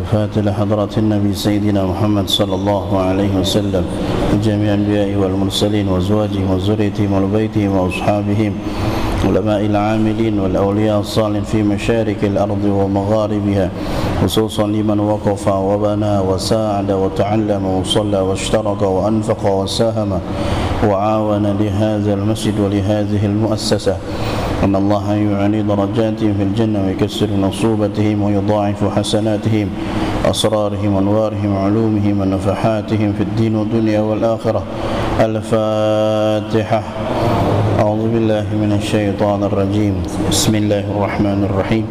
الفاتح لحضرة النبي سيدنا محمد صلى الله عليه وسلم وجميع الأنبياء والمرسلين وأزواجهم وذريتهم وبيتهم وأصحابهم علماء العاملين والأولياء الصالحين في مشارق الأرض ومغاربها خصوصا لمن وقف وبنى وساعد وتعلم وصلى واشترك وأنفق وساهم وعاون لهذا المسجد ولهذه المؤسسة أن الله يعلي درجاتهم في الجنة ويكسر نصوبتهم ويضاعف حسناتهم أسرارهم أنوارهم علومهم ونفحاتهم في الدين والدنيا والآخرة. الفاتحة. أعوذ بالله من الشيطان الرجيم. بسم الله الرحمن الرحيم.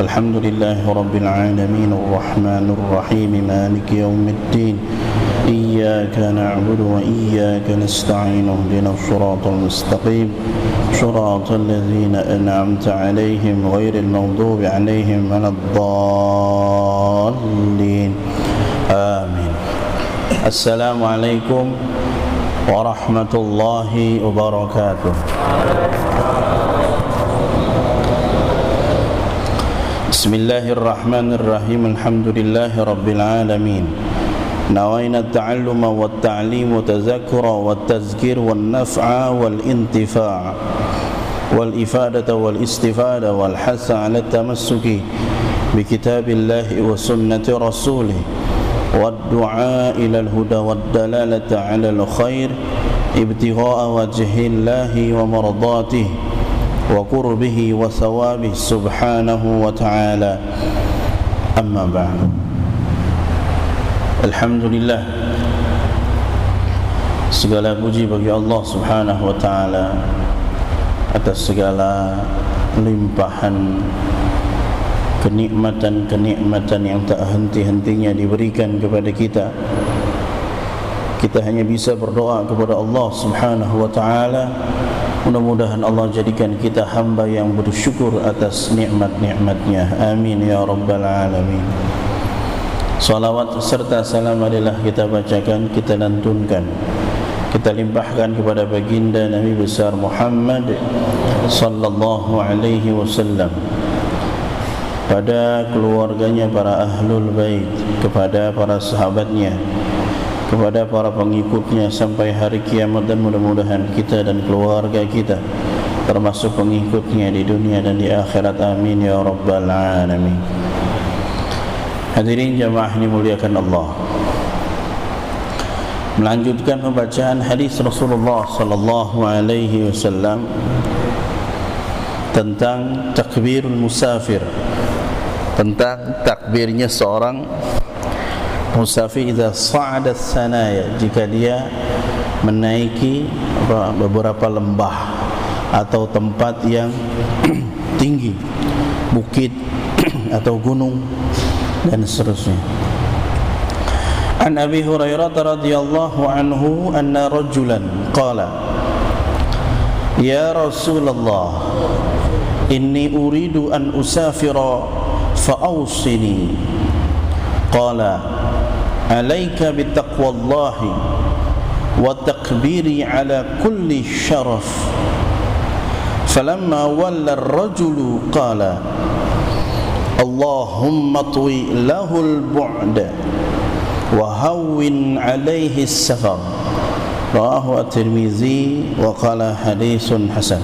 الحمد لله رب العالمين الرحمن الرحيم مالك يوم الدين إياك نعبد وإياك نستعين اهدنا الصراط المستقيم صراط الذين أنعمت عليهم غير المغضوب عليهم ولا الضالين آمين. السلام عليكم ورحمة الله وبركاته. بسم الله الرحمن الرحيم. الحمد لله رب العالمين. نوينا التعلم والتعليم والتذكر والتذكير والنفع والانتفاع والإفادة والاستفادة والحث على التمسك بكتاب الله وسنة رسوله والدعاء إلى الهدى والدلالة على الخير ابتغاء وجه الله ومرضاته وقربه وثوابه سبحانه وتعالى. أما بعد. Alhamdulillah, segala puji bagi Allah Subhanahu wa ta'ala atas segala limpahan kenikmatan-kenikmatan yang tak henti-hentinya diberikan kepada kita. Kita hanya bisa berdoa kepada Allah Subhanahu wa ta'ala, mudah-mudahan Allah jadikan kita hamba yang bersyukur atas nikmat-nikmatnya. Amin ya rabbal alamin. Salawat serta salam adalah kita bacakan, kita lantunkan, kita limpahkan kepada baginda Nabi besar Muhammad sallallahu alaihi wasallam, pada keluarganya, para ahlul bait, kepada para sahabatnya, kepada para pengikutnya sampai hari kiamat, dan mudah-mudahan kita dan keluarga kita termasuk pengikutnya di dunia dan di akhirat. Amin ya rabbal alamin. Hadirin jamaah ini muliakan Allah. Melanjutkan pembacaan hadis Rasulullah sallallahu alaihi wasallam tentang takbirul musafir, tentang takbirnya seorang musafir idza sa'ada sanaya, jika dia menaiki beberapa lembah atau tempat yang tinggi, bukit atau gunung dan seterusnya. An Abi Hurairah radhiyallahu anhu anna rajulan qala ya Rasulullah inni uridu an usafira fa awsini qala alayka bittaqwallahi wa takbiri ala kulli syaraf falamma walla ar-rajulu qala Allahumma twi lahul bu'da wa hawwin alaihi safar. Rawahu at-Tirmizi wa qala haditsun hasan.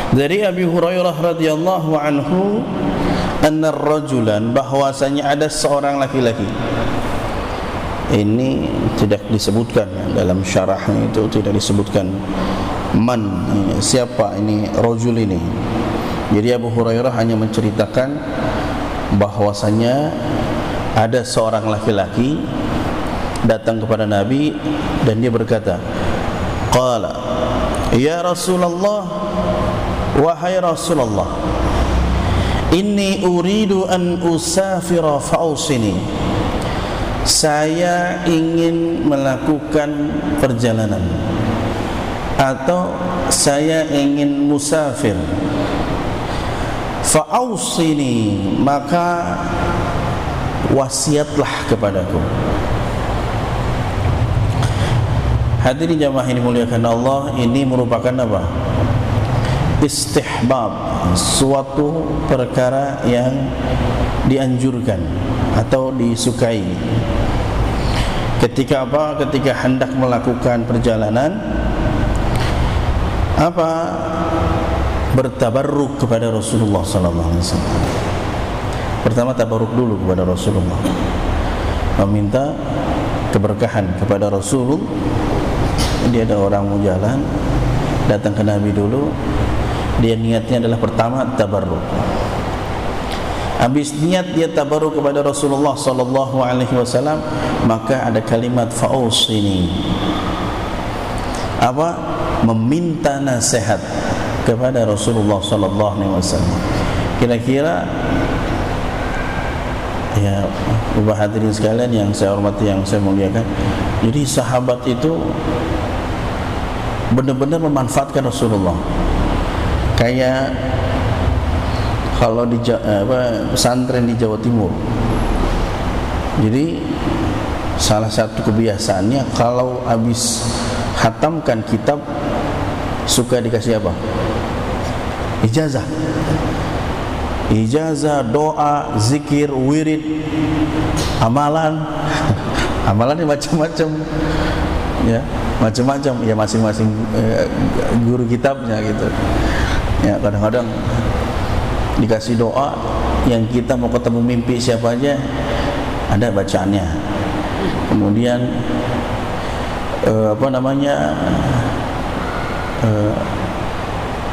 Dari Abi Hurairah radhiyallahu anhu anna rajulan, bahwasanya ada seorang laki-laki. Ini tidak disebutkan dalam syarahnya, itu tidak disebutkan man, siapa ini rajul ini. Jadi Abu Hurairah hanya menceritakan bahwasanya ada seorang laki-laki datang kepada Nabi dan dia berkata, qala ya Rasulullah, wahai Rasulullah, inni uridu an usafira fa'usini, saya ingin melakukan perjalanan atau saya ingin musafir. Fa'ausini, maka wasiatlah kepadaku. Hadirin jamaah ini muliakan Allah, ini merupakan apa? istihbab, suatu perkara yang dianjurkan atau disukai. Ketika apa? Ketika hendak melakukan perjalanan bertabarruk kepada Rasulullah sallallahu alaihi wasallam. Pertama tabarruk dulu kepada Rasulullah, meminta keberkahan kepada Rasul. Dia ada orang mau jalan, datang ke Nabi dulu, dia niatnya adalah pertama tabarruk. Habis niat dia tabarruk kepada Rasulullah sallallahu alaihi wasallam, maka ada kalimat fa'usini, meminta nasihat kepada Rasulullah sallallahu alaihi wasallam. Kira-kira ya, Bapak hadirin sekalian yang saya hormati, yang saya muliakan, jadi sahabat itu benar-benar memanfaatkan Rasulullah. Kayak kalau di pesantren di Jawa Timur, jadi salah satu kebiasaannya kalau habis khatamkan kitab suka dikasih apa? Ijazah, doa, zikir, wirid, amalan yang macam-macam, ya macam-macam, ya masing-masing guru kitabnya gitu. Ya kadang-kadang dikasih doa yang kita mau ketemu mimpi siapa aja ada bacaannya. Kemudian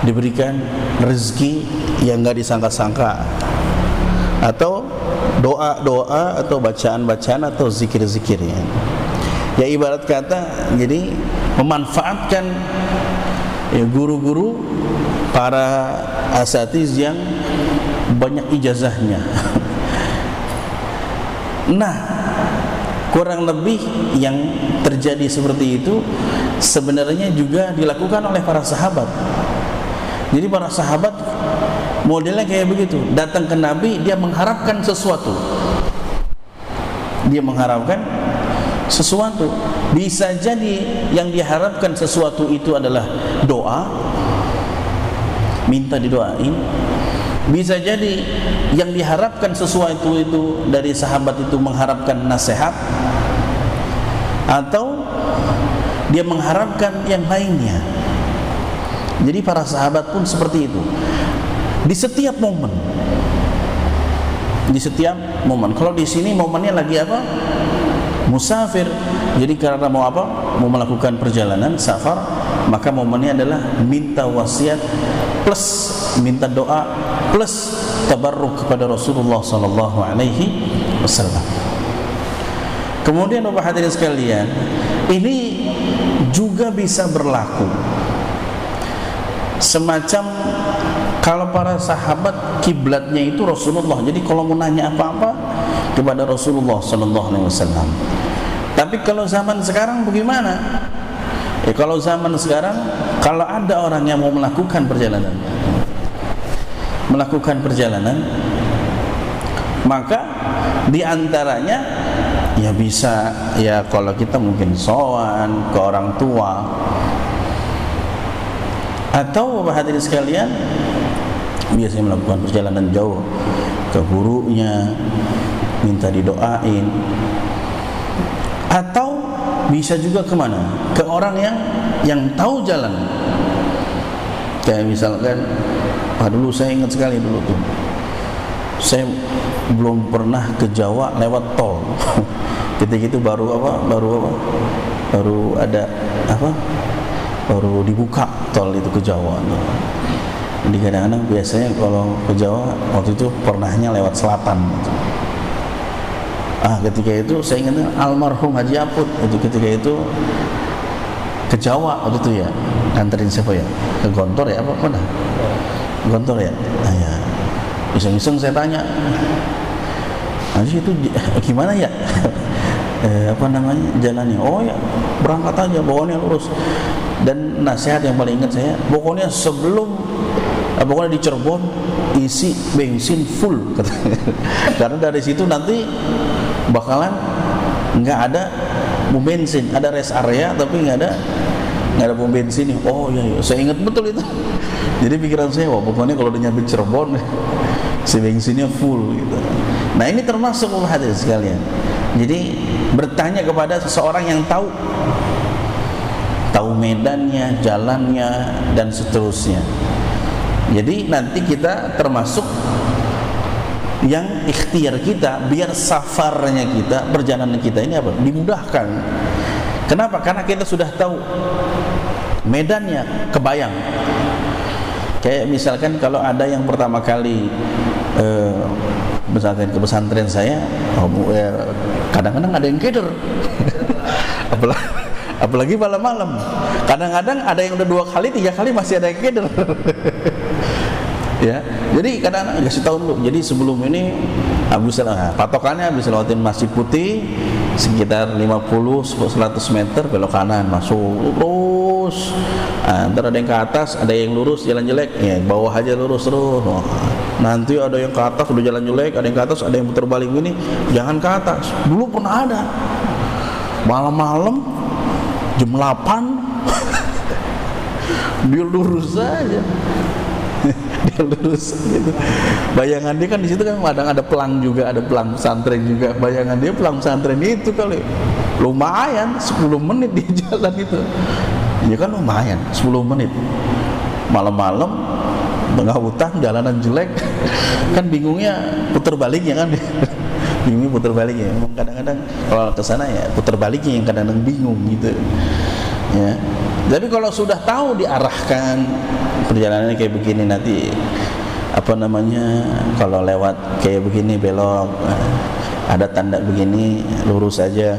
diberikan rezeki yang enggak disangka-sangka, atau doa-doa atau bacaan-bacaan atau zikir-zikir ya. Ya ibarat kata, jadi memanfaatkan ya, guru-guru, para asatiz yang banyak ijazahnya. Nah, kurang lebih yang terjadi seperti itu sebenarnya juga dilakukan oleh para sahabat. Jadi para sahabat modelnya kayak begitu, datang ke Nabi, dia mengharapkan sesuatu. Bisa jadi yang diharapkan sesuatu itu adalah doa, minta didoain. Bisa jadi yang diharapkan sesuatu itu dari sahabat itu mengharapkan nasihat, atau dia mengharapkan yang lainnya. Jadi para sahabat pun seperti itu. Di setiap momen. Kalau di sini momennya lagi apa? Musafir. Jadi karena mau melakukan perjalanan safar, maka momennya adalah minta wasiat plus minta doa plus tabarruk kepada Rasulullah sallallahu alaihi wasallam. Kemudian Bapak hadirin sekalian, ini juga bisa berlaku semacam kalau para sahabat kiblatnya itu Rasulullah. Jadi kalau mau nanya apa-apa kepada Rasulullah sallallahu alaihi wasallam. Tapi kalau zaman sekarang bagaimana? Kalau zaman sekarang, kalau ada orang yang mau melakukan perjalanan, maka diantaranya ya bisa, ya kalau kita mungkin sowan ke orang tua, atau Bapak hadirin sekalian biasanya melakukan perjalanan jauh ke gurunya, minta didoain, atau bisa juga kemana? Ke orang yang tahu jalan. Kayak misalkan, dulu saya ingat sekali dulu tuh, saya belum pernah ke Jawa lewat tol. Ketika itu baru dibuka tol itu ke Jawa. Jadi kadang-kadang biasanya kalau ke Jawa waktu itu pernahnya lewat selatan gitu. Ketika itu saya ingat almarhum Haji Aput itu ketika itu ke Jawa waktu itu ya, nganterin siapa ya, ke Gontor ya, apa mana Gontor ya. Ya iseng-iseng saya tanya, Haji itu gimana ya jalannya? Oh ya berangkat aja, bawaannya lurus. Dan nasihat yang paling ingat saya, pokoknya pokoknya di Cirebon isi bensin full karena dari situ nanti bakalan nggak ada bensin, ada rest area tapi nggak ada nggak ada pom bensin nih. Oh iya, iya, saya ingat betul itu. Jadi pikiran saya, wah pokoknya kalau udah nyampe Cirebon si bensinnya full gitu. Nah ini termasuk hadirin sekalian. Jadi bertanya kepada seseorang yang tahu medannya, jalannya, dan seterusnya. Jadi nanti kita termasuk yang ikhtiar kita biar safarnya kita, perjalanan kita ini apa? Dimudahkan. Kenapa? Karena kita sudah tahu medannya, kebayang. Kayak misalkan kalau ada yang pertama kali misalkan ke pesantren saya, kadang-kadang ada yang keder. Apalagi malam-malam. Kadang-kadang ada yang udah 2 kali, 3 kali masih ada yang keder. Ya, jadi kadang-kadang kasih tahu dulu. Jadi sebelum ini patokannya habis lewatin Masjid Putih sekitar 50-100 meter belok kanan, masuk lurus. Ntar ada yang ke atas, ada yang lurus jalan jelek, ya bawah aja lurus terus. Nanti ada yang ke atas udah jalan jelek, ada yang ke atas, ada yang putar balik gini, jangan ke atas. Dulu pernah ada malam-malam jam 8 dia lurus aja. Dia lurus gitu. Bayangan dia kan di situ kan kadang ada pelang juga, ada pelang pesantren juga. Bayangan dia pelang pesantren itu kali lumayan 10 menit di jalan itu. Ya kan lumayan 10 menit. Malam-malam tengah hutan, jalanan jelek. Kan bingungnya putar baliknya kan. Bingungnya putar baliknya. Kadang-kadang kalau ke sana ya putar baliknya yang kadang-kadang bingung gitu. Ya. Tapi kalau sudah tahu diarahkan perjalanannya kayak begini, nanti kalau lewat kayak begini belok, ada tanda begini lurus aja.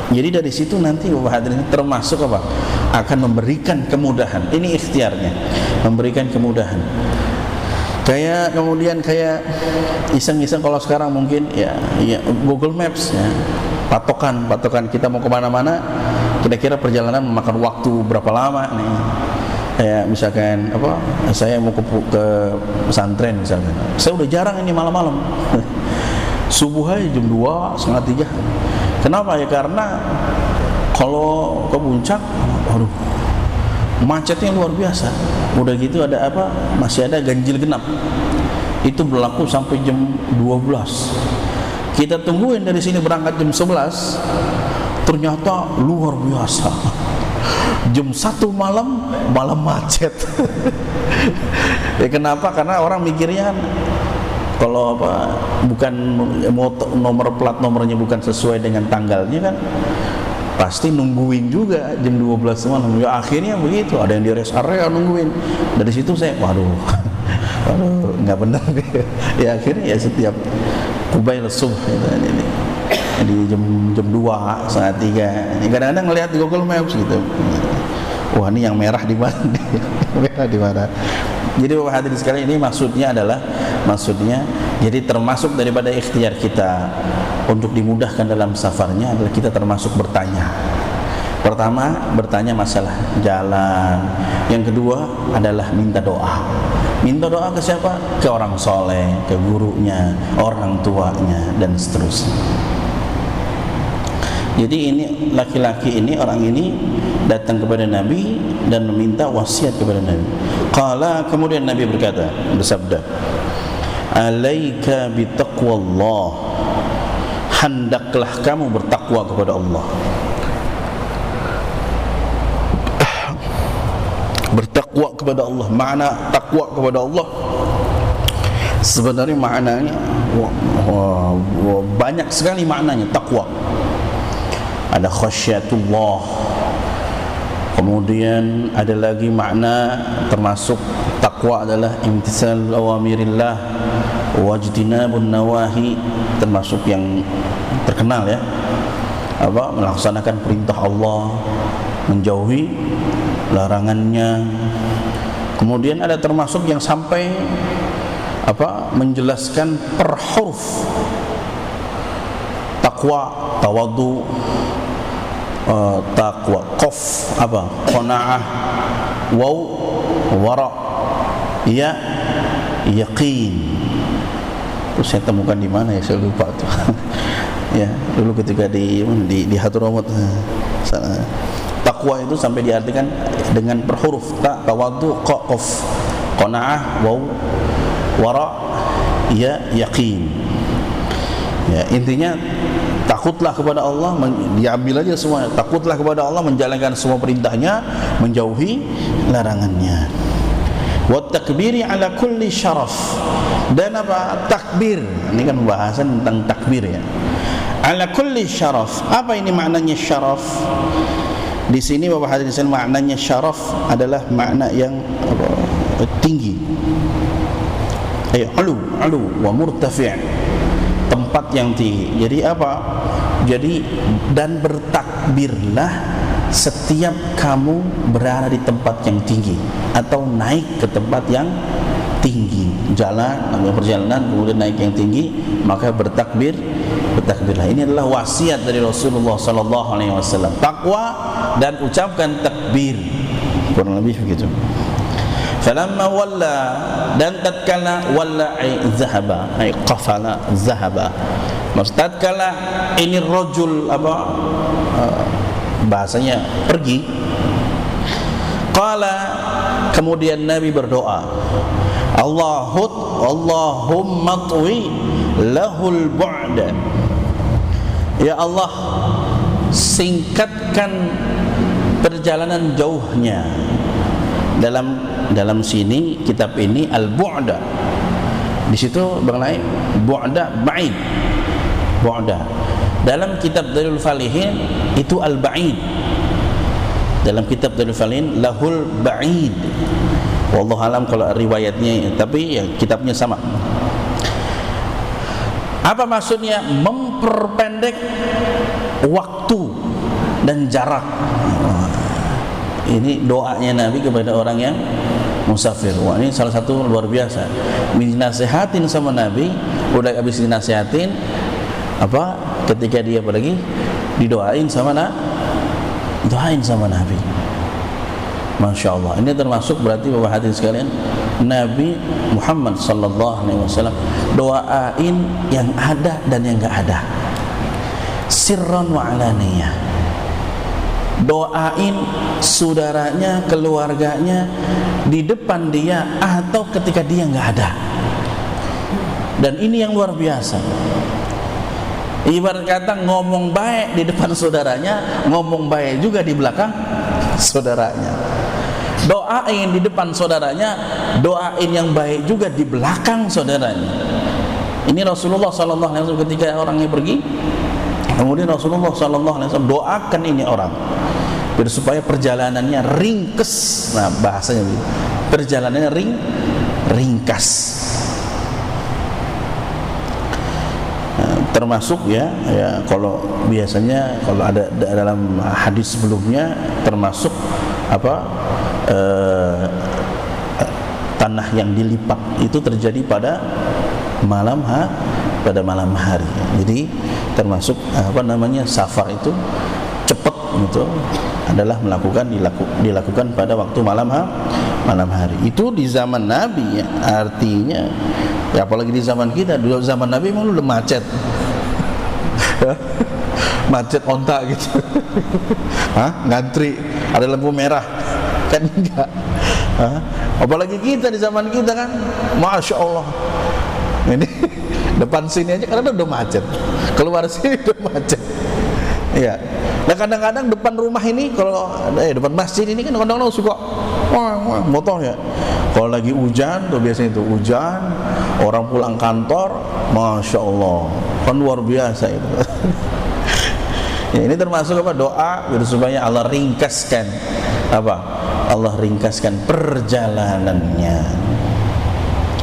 Jadi dari situ nanti Bapak hadirin termasuk apa? Akan memberikan kemudahan. Ini ikhtiarnya, memberikan kemudahan. Kayak kemudian kayak iseng-iseng kalau sekarang mungkin ya Google Maps ya. Patokan kita mau kemana-mana, kira-kira perjalanan memakan waktu berapa lama nih? Kayak misalkan saya mau ke pesantren misalkan, saya udah jarang ini malam-malam. Subuh aja jam 2, setengah 3. Kenapa ya? Karena kalau ke puncak, macetnya luar biasa. Udah gitu ada masih ada ganjil genap. Itu berlaku sampai jam 12. Kita tungguin dari sini berangkat jam 11, ternyata luar biasa. Jam 1 malam macet. Ya kenapa? Karena orang mikirnya kan kalau bukan nomor plat nomornya bukan sesuai dengan tanggalnya kan, pasti nungguin juga jam 12 malam. Ya akhirnya begitu, ada yang di rest area nungguin. Dari situ saya waduh nggak benar. Ya akhirnya ya setiap Kubail subuh ini di jam 2, setengah 3. Ini kadang-kadang ngelihat di Google Maps gitu. Wah, ini yang merah di mana? Merah di mana? Jadi Bapak hadirin sekalian, ini maksudnya jadi termasuk daripada ikhtiar kita untuk dimudahkan dalam safarnya adalah kita termasuk bertanya. Pertama, bertanya masalah jalan. Yang kedua adalah minta doa. Minta doa ke siapa? Ke orang soleh, ke gurunya, orang tuanya, dan seterusnya. Jadi ini laki-laki ini, orang ini datang kepada Nabi dan meminta wasiat kepada Nabi. Kemudian Nabi bersabda, "Alaika bitaqwallah." Hendaklah kamu bertakwa kepada Allah. Bertakwa kepada Allah. Makna takwa kepada Allah sebenarnya maknanya banyak sekali maknanya takwa. Ada khasyatullah. Kemudian ada lagi makna termasuk takwa adalah imtisal awamirillah wajtinabun nawahi, termasuk yang terkenal ya. Melaksanakan perintah Allah, menjauhi larangannya. Kemudian ada termasuk yang sampai menjelaskan per huruf. Takwa, tawadhu, taqwa, qaf, qanaah, waw, wara, ya, yaqin. Terus saya temukan di mana ya, saya lupa tuh. Ya, dulu ketika di Hadramaut sana. taqwa itu sampai diartikan dengan per huruf, ta, tawadhu, qa, qaf, qanaah, waw, wara, ya, yaqin. Ya, intinya takutlah kepada Allah, diambil aja semua. Takutlah kepada Allah, menjalankan semua perintahnya, menjauhi larangannya. Wa takbiri ala kulli syaraf. Dan apa? Takbir. Ini kan pembahasan tentang takbir ya. Ala kulli syaraf. Apa ini maknanya syaraf? Di sini Bapak hadirin sekalian, maknanya syaraf adalah makna yang tinggi. Ulu wa murtafi', tempat yang tinggi. Jadi apa? Jadi dan bertakbirlah setiap kamu berada di tempat yang tinggi atau naik ke tempat yang tinggi, jalan atau perjalanan kemudian naik yang tinggi, maka bertakbirlah. Ini adalah wasiat dari Rasulullah sallallahu alaihi wasallam. Takwa dan ucapkan takbir. Kurang lebih begitu. Falamma walla, dan tatkala walla ay zahaba, ay qafala zahaba. Maksud tatkala ini rajul apa bahasanya pergi. Qala, kemudian Nabi berdoa, Allahumma twi lahul bu'da. Ya Allah, singkatkan perjalanan jauhnya. Dalam sini kitab ini al-bu'da. Di situ Bang Lai bu'da ba'id. Bu'da. Dalam kitab Dalil Falihin itu al-ba'id. Dalam kitab Dalil Falihin lahul ba'id. Wallahu alam kalau riwayatnya, tapi ya kitabnya sama. Apa maksudnya? Memperpendek waktu dan jarak. Ini doanya Nabi kepada orang yang musafir. Wah, ini salah satu luar biasa. Dinasihatin sama Nabi, udah habis dinasihatin, apa? Ketika dia pergi, didoain sama Nabi. Masya Allah. Ini termasuk berarti Bapak hadirin sekalian, Nabi Muhammad sallallahu alaihi wasallam doain yang ada dan yang enggak ada, sirran wa alaniyah. Doain saudaranya, keluarganya di depan dia atau ketika dia enggak ada. Dan ini yang luar biasa. Ibarat kata ngomong baik di depan saudaranya, ngomong baik juga di belakang saudaranya. Doain di depan saudaranya, doain yang baik juga di belakang saudaranya. Ini Rasulullah sallallahu alaihi wasallam ketika orangnya pergi, kemudian Rasulullah sallallahu alaihi wasallam doakan ini orang biar supaya perjalanannya ringkes. Nah, bahasanya begitu. Perjalanannya ringkas. Termasuk ya kalau biasanya kalau ada dalam hadis sebelumnya termasuk apa tanah yang dilipat itu terjadi pada malam hari. Jadi termasuk apa namanya safar itu cepat gitu adalah dilakukan pada waktu malam hari. Itu di zaman Nabi ya, artinya ya apalagi di zaman kita. Dulu zaman Nabi memang udah macet. Macet onta gitu. Ngantri ada lampu merah kan enggak. Apalagi kita di zaman kita kan, Masya Allah. Ini depan sini aja karena udah macet, keluar sini udah macet. Iya. Nah kadang-kadang depan rumah ini kalau depan masjid ini kan kadang-kadang suka motor ya. Kalau lagi hujan tuh biasanya itu hujan, orang pulang kantor, Masya Allah, kan luar biasa itu. Ya, ini termasuk apa? Doa supaya Allah ringkaskan apa? Allah ringkaskan perjalanannya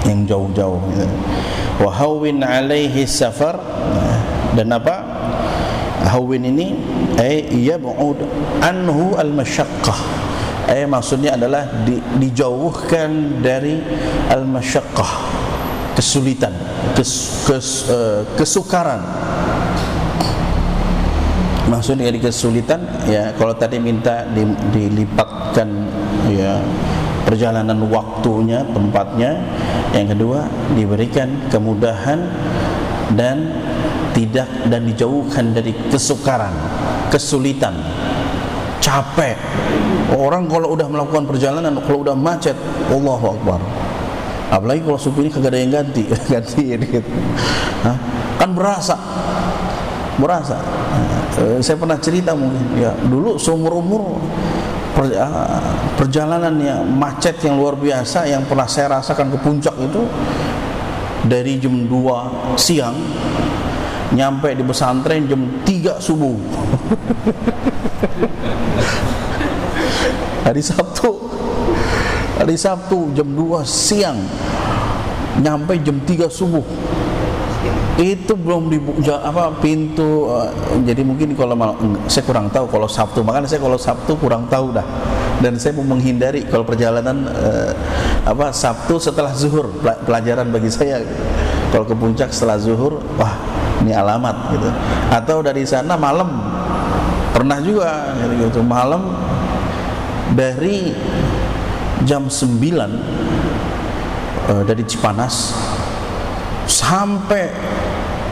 yang jauh-jauh. Wa hawwin alaihi safar, dan apa? Hawwin ini yab'ud anhu al-masyaqqah. Maksudnya adalah dijauhkan dari al-masyaqqah, kesulitan, kesukaran. Maksudnya dari kesulitan ya, kalau tadi minta dilipatkan ya perjalanan waktunya, tempatnya. Yang kedua, diberikan kemudahan dan dijauhkan dari kesukaran, kesulitan, capek. Orang kalau udah melakukan perjalanan, kalau udah macet, Allahu Akbar. Apalagi kalau supirnya kagak ada yang gantiin gitu. Kan berasa. Saya pernah cerita mungkin, ya dulu seumur umur perjalanan yang macet yang luar biasa yang pernah saya rasakan ke puncak itu dari jam 2 siang nyampe di pesantren jam 3 subuh. Hari Sabtu jam 2 siang nyampe jam 3 subuh. Itu belum dibuka pintu. Jadi mungkin kalau saya kurang tahu kalau Sabtu, makanya saya kalau Sabtu kurang tahu dah. Dan saya mau menghindari kalau perjalanan Sabtu setelah zuhur, pelajaran bagi saya. Kalau ke puncak setelah zuhur, wah ini alamat gitu. Atau dari sana malam, pernah juga gitu, malam dari jam 9 dari Cipanas sampai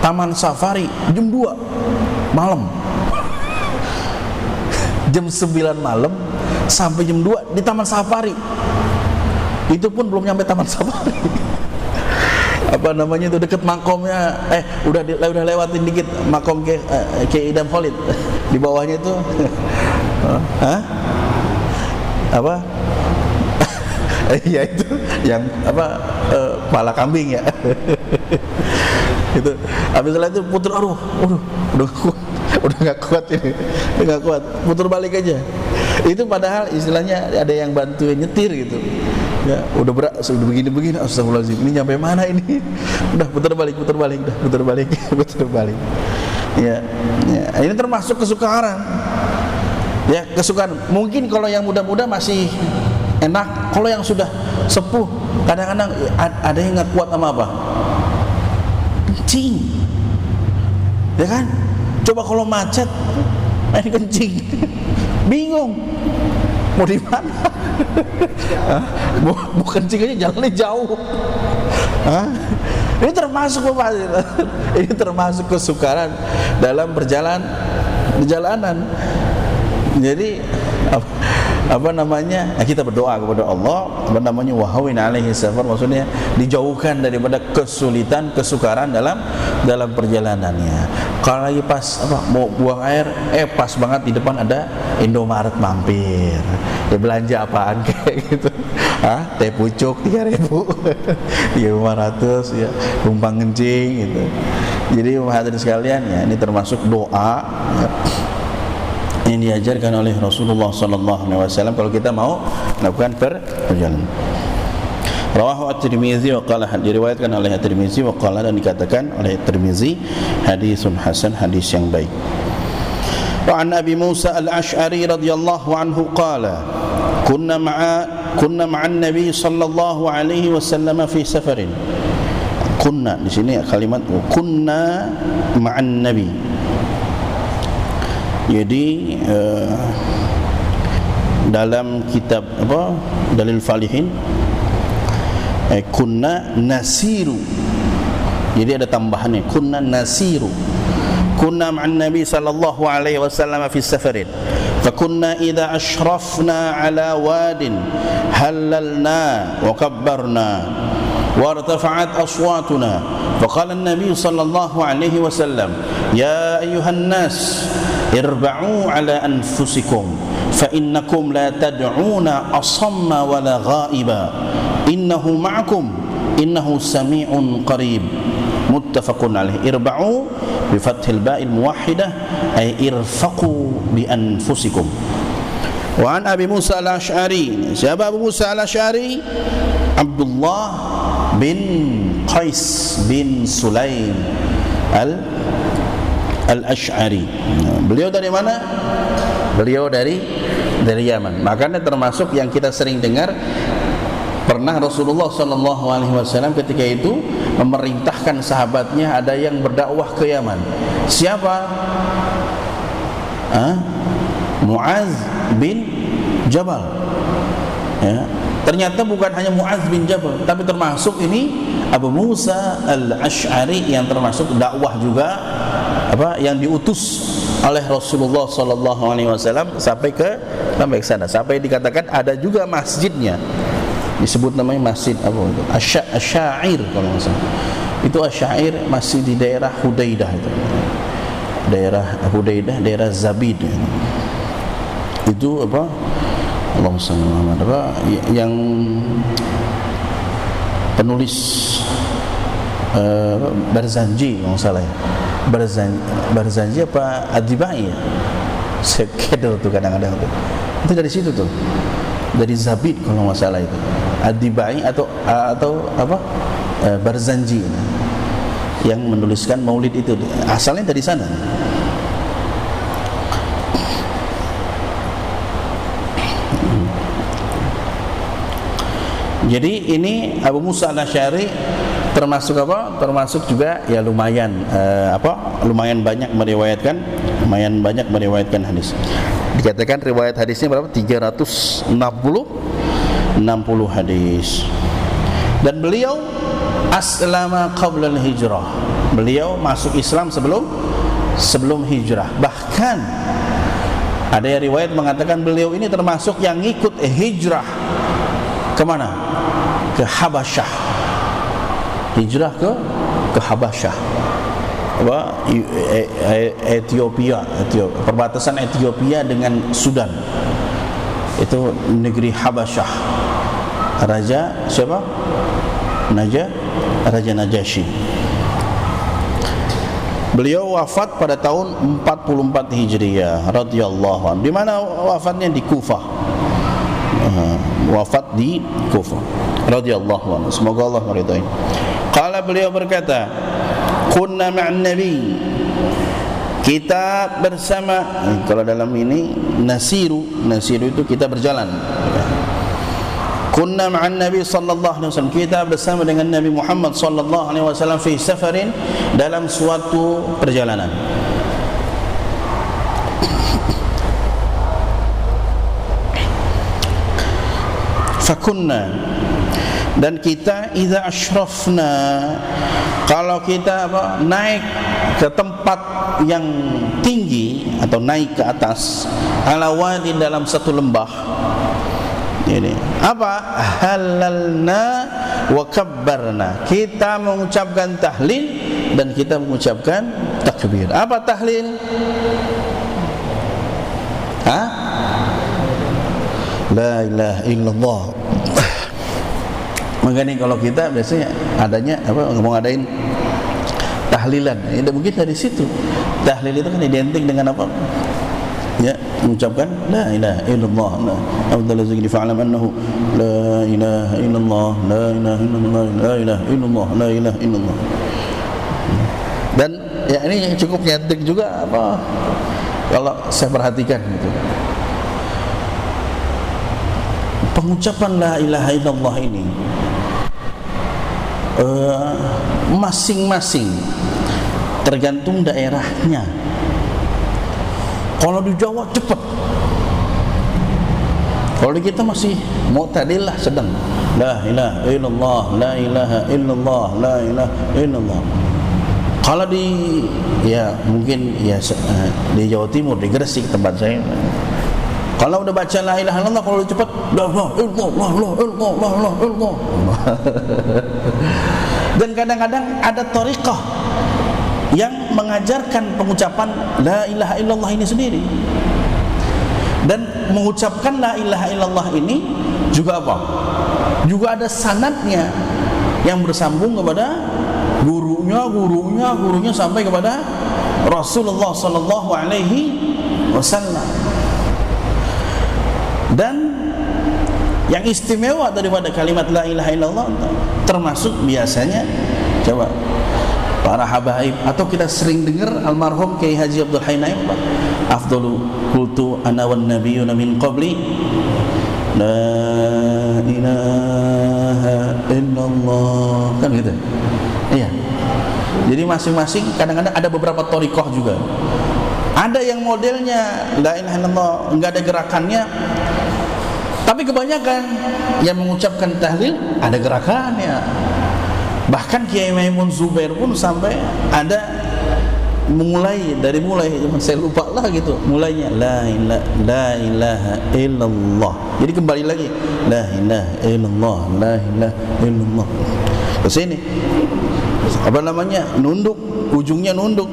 Taman Safari jam 2 malam. Jam 9 malam sampai jam 2 di Taman Safari. Itu pun belum nyampe Taman Safari. Itu deket makomnya, udah lewatin dikit makom Kiai Idam Khalid. Di bawahnya itu ya itu yang kepala kambing ya. Itu habis setelah itu putar, udah nggak kuat, putar balik aja. Itu padahal istilahnya ada yang bantuin nyetir gitu ya, udah begini astagfirullahaladzim, ini nyampe mana ini, udah putar balik ya, ini termasuk kesukaran ya, kesukaan. Mungkin kalau yang muda-muda masih enak, kalau yang sudah sepuh kadang-kadang ada yang nggak kuat sama apa, kencing ya kan. Coba kalau macet main kencing bingung mau di mana. Mau kencing aja jalannya jauh. Ini termasuk kesukaran dalam perjalanan. Jadi kita berdoa kepada Allah wahawin alaihi safar, maksudnya dijauhkan daripada kesulitan, kesukaran dalam perjalanannya. Kalau lagi pas mau buang air, pas banget di depan ada Indomaret mampir, ya belanja apaan kayak gitu, teh pucuk 3.000 500 ya, numpang kencing gitu. Jadi hadirin sekalian ya, ini termasuk doa ya, yang diajarkan oleh Rasulullah SAW kalau kita mau melakukan perjalanan. Rawahu At-Tirmizi wa qala, diriwayatkan oleh At-Tirmizi wa qala, dan dikatakan oleh At-Tirmizi hadisun hasan, hadis yang baik. Wa an Abi Musa Al-Ash'ari radhiyallahu anhu qala kunna ma'an Nabi sallallahu alaihi wasallam fi safarin. Kunna di sini kalimat kunna ma'an Nabi. Jadi dalam kitab Dalil Falihin kunna nasiru, jadi ada tambahannya, kunna nasiru. Kunna ma'an Nabi sallallahu alaihi wasallam fi safarin fa kunna idza ashrafna ala wadin halalna wa kabbarna wa irtafa'at aswatuna fa qala an-nabi sallallahu alaihi wasallam ya ayyuhan nas irba'u ala anfusikum fa innakum la tad'una asamma wala ghaiba innahu ma'akum innahu sami'un qarib. Muttafaqun alaih. Irba'u bi fathil ba'il muwahhidah ay irfaqu bi anfusikum. Wa an Abi Musa Al-Ash'ari, siapa Abu Musa Al-Ash'ari? Abdullah bin Qais bin Sulaim Al-Ash'ari. Beliau dari mana? Beliau dari Yaman. Makanya termasuk yang kita sering dengar, pernah Rasulullah SAW ketika itu memerintahkan sahabatnya ada yang berdakwah ke Yaman. Siapa? Muaz bin Jabal ya. Ternyata bukan hanya Muaz bin Jabal, tapi termasuk ini Abu Musa Al-Ash'ari yang termasuk dakwah juga yang diutus oleh Rasulullah sallallahu alaihi wasallam sampai ke sana, sampai dikatakan ada juga masjidnya, disebut namanya masjid apa itu, Asy-Syair kalau nggak salah. Itu Asy-Syair masih di daerah Hudaidah itu. Daerah Hudaidah, daerah Zabid. Itu apa? Allahumma shalli ala Muhammad, apa yang penulis Barzanji kalau nggak salah ya. Barzanji apa Ad-Dibai ya? Sekedar tuh kadang-kadang tuh. Itu dari situ tuh. Dari Zabid kalau nggak salah itu. Ad-Dibai atau apa? Barzanji yang menuliskan Maulid itu asalnya dari sana. Jadi ini Abu Musa al-Asy'ari termasuk apa? Termasuk juga ya lumayan lumayan banyak meriwayatkan hadis. Dikatakan riwayat hadisnya berapa? 360 hadis. Dan beliau aslama qabla al-hijrah. Beliau masuk Islam sebelum hijrah. Bahkan ada yang riwayat mengatakan beliau ini termasuk yang ikut hijrah ke mana? Ke Habasyah. Hijrah ke Habasyah. Ethiopia, perbatasan Ethiopia dengan Sudan. Itu negeri Habasyah. Raja siapa? Raja Najasyi. Beliau wafat pada tahun 44 Hijriah radhiyallahu anhu. Di mana wafatnya? Di Kufah. Wafat di Kufah radhiyallahu anhu. Semoga Allah meridai. Qala, beliau berkata, kunna ma'an nabi, kita bersama, kalau dalam ini nasiru itu kita berjalan. Kunna ma'an Nabi sallallahu alaihi wasallam, kita bersama dengan Nabi Muhammad sallallahu alaihi wasallam fi safarin, dalam suatu perjalanan. Fakunna, dan kita idza asyrafna, kalau kita naik ke tempat yang tinggi atau naik ke atas, ala wadi, dalam satu lembah. Ini apa? Halalna wa kabbarna, kita mengucapkan tahlil dan kita mengucapkan takbir. Apa tahlil? La ilaha illallah. Makanya kalau kita biasanya adanya mau ngadain tahlilan, ya mungkin dari situ. Tahlil itu kan identik dengan apa? Ya, mengucapkan la ilaha illallah, la afdal zikri fa'lam annahu la ilaha illallah, la ilaha illallah, la ilaha illallah, la ilaha illallah. Dan ya ini cukup nyetik juga kalau saya perhatikan gitu. Pengucapan la ilaha illallah ini masing-masing tergantung daerahnya. Kalau di Jawa cepat, kalau di kita masih mu'tadil lah, sedang. La ilaha illallah, la ilaha illallah, la ilaha illallah. Kalau di mungkin di Jawa Timur, di Gresik tempat saya, kalau udah baca la ilaha illallah, kalau cepat la ilaha illallah. Dan kadang-kadang ada thariqah yang mengajarkan pengucapan la ilaha illallah ini sendiri. Dan mengucapkan la ilaha illallah ini juga juga ada sanadnya yang bersambung kepada gurunya sampai kepada Rasulullah sallallahu alaihi wasallam. Dan yang istimewa daripada kalimat la ilaha illallah termasuk biasanya para habaib, atau kita sering dengar almarhum Kiai Haji Abdul Hayy Naim, afdalu qultu ana wan nabiyyuna min qabli la ilaha illallah, kan gitu. Iya. Jadi masing-masing kadang-kadang ada beberapa thariqah juga. Ada yang modelnya la ilaha illallah enggak ada gerakannya, tapi kebanyakan yang mengucapkan tahlil ada gerakannya. Bahkan Kiai Maimun Zubair pun sampai ada mulai saya lupa lah gitu mulainya la ilaha illallah. Jadi kembali lagi la ilaha illallah, la ilaha illallah. Ke sini apa namanya, nunduk, ujungnya nunduk,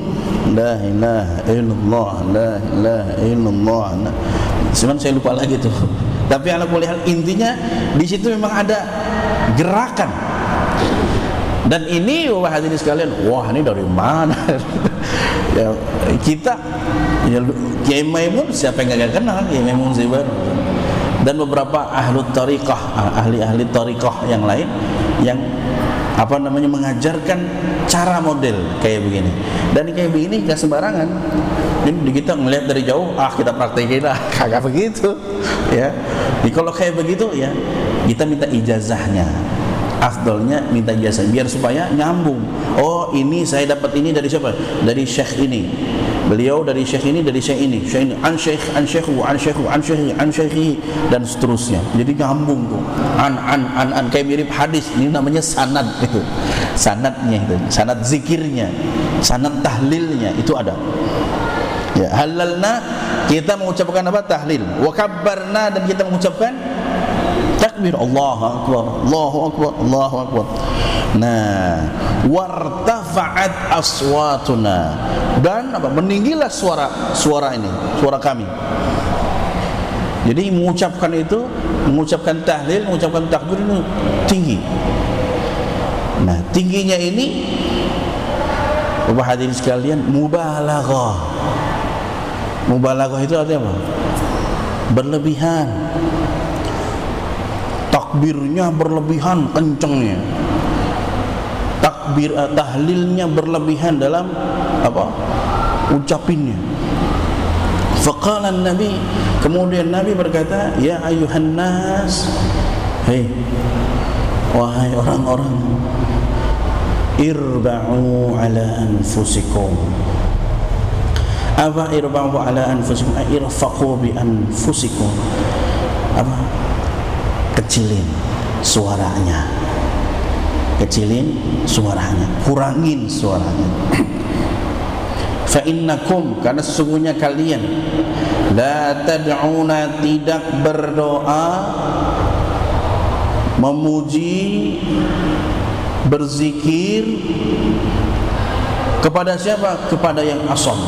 la ilaha illallah, la ilaha illallah. Cuman saya lupa lagi tuh. Tapi ala kulli hal intinya di situ memang ada gerakan. Dan ini Bapak hadirin sekalian, wah ini dari mana? Ya, kita ya, Kiai Maimun siapa yang enggak kenal Kiai Maimun Zibar, dan beberapa ahli thariqah, ahli thariqah yang lain yang apa namanya mengajarkan cara model kayak begini. Dan kayak begini enggak sembarangan. Jadi kita ngelihat dari jauh, kita praktekin lah, kagak begitu ya. Jadi kalau kayak begitu ya, kita minta ijazahnya. Afdolnya minta ijazah biar supaya nyambung. Oh, ini saya dapat ini dari siapa? Dari syekh ini. Beliau dari syekh ini, dari syekh ini. Syekh ini an syekhu dan seterusnya. Jadi nyambung tuh. An kayak mirip hadis. Ini namanya sanad itu. Sanadnya itu, sanad zikirnya, sanad tahlilnya itu ada. Ya, halalna kita mengucapkan apa? Tahlil. Wa kabbarna dan kita mengucapkan takbir, Allahu akbar, Allahu akbar, Allahu akbar. Nah, wartafa'at aswatuna, dan apa? Meninggilah suara ini, suara kami. Jadi mengucapkan itu, mengucapkan tahlil, mengucapkan takbir itu tinggi. Nah, tingginya ini Bapak hadirin sekalian, mubalaghah. Mubalaghah itu artinya apa? Berlebihan. Takbirnya berlebihan kencengnya, takbir tahlilnya berlebihan dalam apa ucapinnya. Faqala Nabi, kemudian Nabi berkata, ya ayuhan nas, hei wahai orang-orang, irba'u ala anfusikum. Apa irba'u ala anfusikum? Irfaqu bi anfusikum. Apa? Kecilin suaranya, kurangin suaranya. Fa innakum, karena sesungguhnya kalian, la tad'una, tidak berdoa, memuji, berzikir kepada siapa? Kepada yang asam.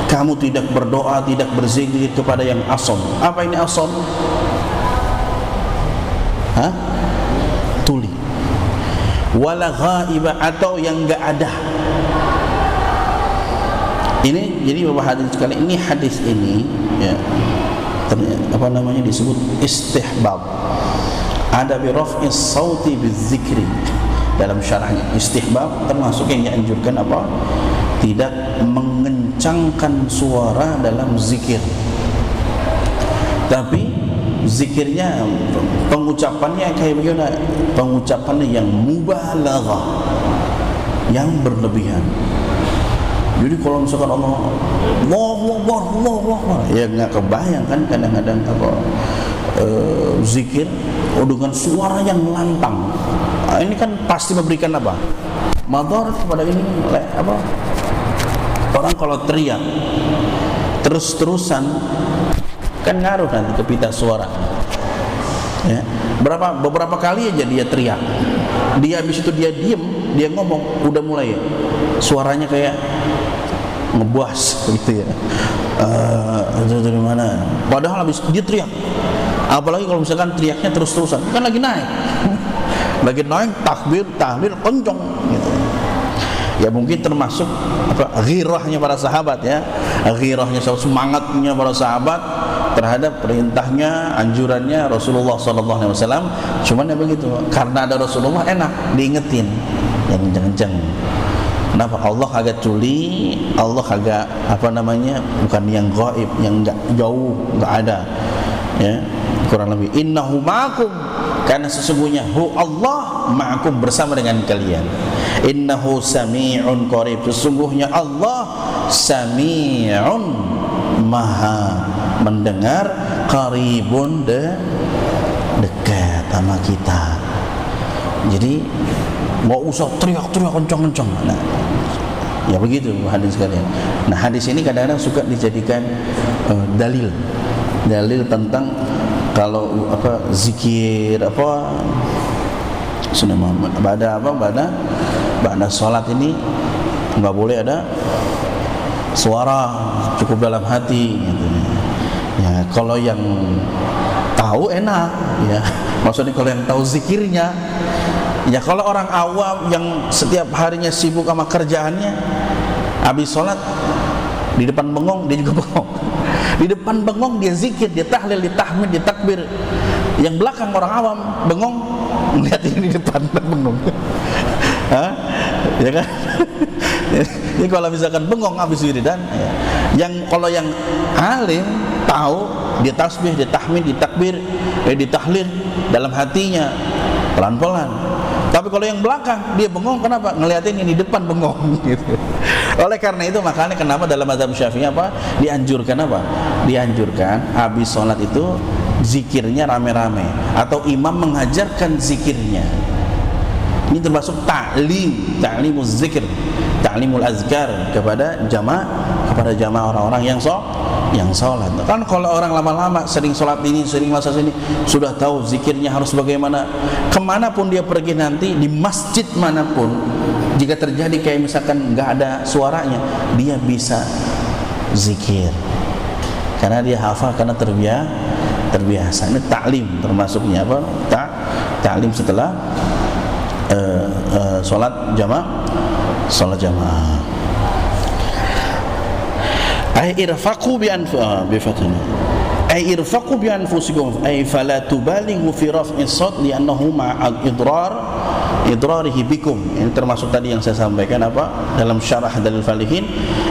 Kamu tidak berdoa, tidak berzikir kepada yang asam. Apa ini asam? Tuli. Wala ghaiba, atau yang enggak ada. Ini jadi Bapak hadirin sekalian, ini hadis ini ya, apa namanya, disebut istihbab. Ada bi raf'is sauti bizikri dalam syarahnya. Istihbab termasuk yang dianjurkan apa? Tidak mengencangkan suara dalam zikir. Tapi zikirnya, pengucapannya kayak bagaimana? Pengucapannya yang mubalaghah, yang berlebihan. Jadi kalau misalkan Allahu Akbar, Allahu Akbar, ya nggak kebayang kan kadang-kadang apa zikir dengan suara yang lantang. Ini kan pasti memberikan apa? Madarat kepada ini apa? Orang kalau teriak terus-terusan kan ngaruh nanti ke pita suara. Ya. Beberapa kali aja dia teriak, dia habis itu dia diem, dia ngomong, udah mulai ya, suaranya kayak ngebuas gitu ya. Itu dari mana? Padahal habis dia teriak. Apalagi kalau misalkan teriaknya terus-terusan, kan lagi naik. Lagi naik, takbir, tahlil kencang gitu. Ya mungkin termasuk apa, ghirahnya para sahabat ya, ghirahnya, semangatnya para sahabat terhadap perintahnya, anjurannya Rasulullah SAW. Cuman ya begitu, karena ada Rasulullah enak diingetin yang kenceng-kenceng. Kenapa? Allah agak tuli, Allah agak apa namanya, bukan yang gaib, yang enggak jauh, enggak ada ya, kurang lebih innahu ma'akum, karena sesungguhnya Allah ma'akum, bersama dengan kalian. Innahu sami'un qarib, sesungguhnya Allah sami'un, maha mendengar, qaribun, dekat sama kita. Jadi nggak usah teriak-teriak kencang-kencang. Nah, Ya begitu hadis sekalian. Nah, hadis ini kadang-kadang suka dijadikan dalil tentang kalau zikir sunnah Muhammad pada salat ini enggak boleh ada suara, cukup dalam hati gitu. Ya, kalau yang tahu enak ya. Maksudnya kalau yang tahu zikirnya. Ya kalau orang awam yang setiap harinya sibuk sama kerjaannya, habis sholat di depan bengong dia juga bengong. Di depan bengong dia zikir, dia tahlil, dia tahmid, dia takbir. Yang belakang orang awam bengong melihat ini di depan bengong. Hah? Ya kan? Jadi kalau misalkan bengong habis wiridan, ya. Kalau yang alim tahu, dia tasbih, dia tahmid, dia takbir, dia tahlil dalam hatinya pelan-pelan. Tapi kalau yang belakang dia bengong, kenapa? Ngeliatin ini di depan bengong gitu. Oleh karena itu makanya kenapa dalam mazhab Syafi'i dianjurkan Dianjurkan habis sholat itu zikirnya rame-rame atau imam mengajarkan zikirnya. Ini termasuk ta'limul zikir, ta'limul azkar kepada jamaah orang-orang yang sholat. Kan kalau orang lama-lama sering sholat ini, sering masa sini, sudah tahu zikirnya harus bagaimana. Kemanapun dia pergi nanti, di masjid manapun, jika terjadi kayak misalkan nggak ada suaranya, dia bisa zikir karena dia hafal, karena terbiasa. Ini ta'lim termasuknya ta'lim setelah sholat jamaah. Irfaqu bi anfusikum ay fala tubalighu fi raf'i as-sawt li'annahu ma'a idrarihi bikum. Ini termasuk tadi yang saya sampaikan dalam syarah dalil falihin.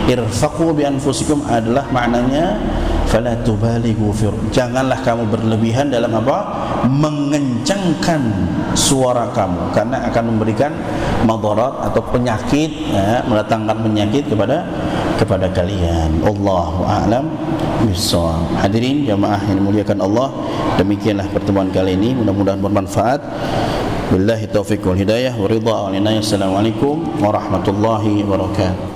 Irfaqu bi anfusikum adalah maknanya fala tubalighu fi, janganlah kamu berlebihan dalam mengencangkan suara kamu, karena akan memberikan madarat atau penyakit, mendatangkan penyakit kepada kalian. Allahu a'lam bishawab. Hadirin jamaah yang dimuliakan Allah, demikianlah pertemuan kali ini, mudah-mudahan bermanfaat. Billahi taufiq wal hidayah wa ridha wal inayah. Assalamualaikum warahmatullahi wabarakatuh.